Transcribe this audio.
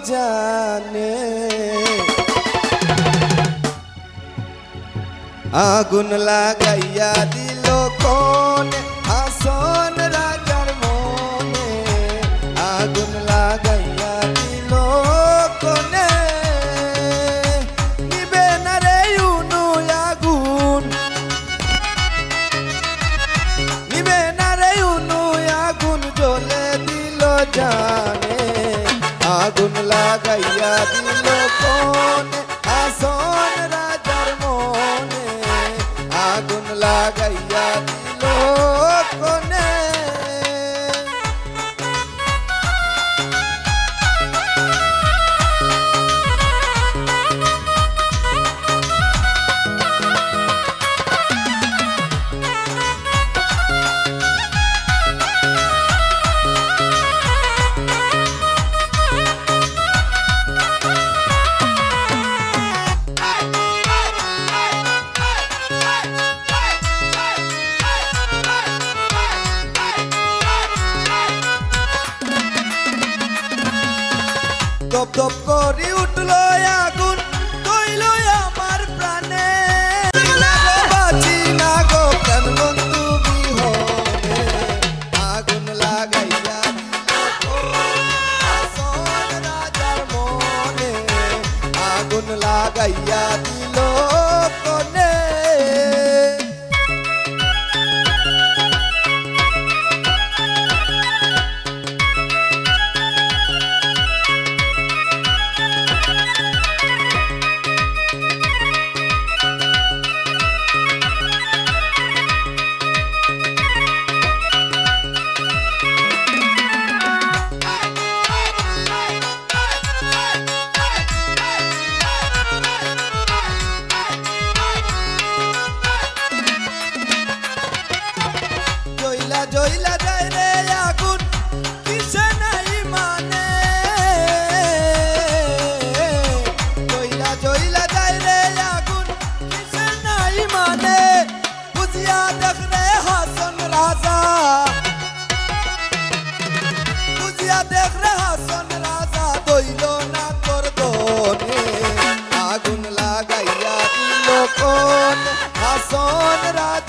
জানে আগুন লাগাইয়া দিল কোনে হাসন রাজার মনে আগুন লাগাইয়া দিল কোনে নিবে না রে উনু আগুন নিবে না রে উনু আগুন জ্বলে দিল জানে আগুন লাগাইয়া দিল কোনে হাসন রাজার মনে আগুন লাগাইয়া দিল কোনে দপ দপ করে উঠলো আগুন কইল আমার প্রাণে বাঁচি না গো প্রাণ বন্ধু বিহনে আগুন লাগাইয়া হাসন রাজার মনে আগুন লাগাইয়া দিল কোনে জইলা যায় রে আগুন কিসে নাই মানে জইলা যায় রে আগুন কিসে নাই মানে বুঝিয়া দেখ রে হাসন রাজা বুঝিয়া দেখ রে হাসন রাজা দইল না তোর দনে আগুন লাগাইয়া দিল কোন হাসন রাজা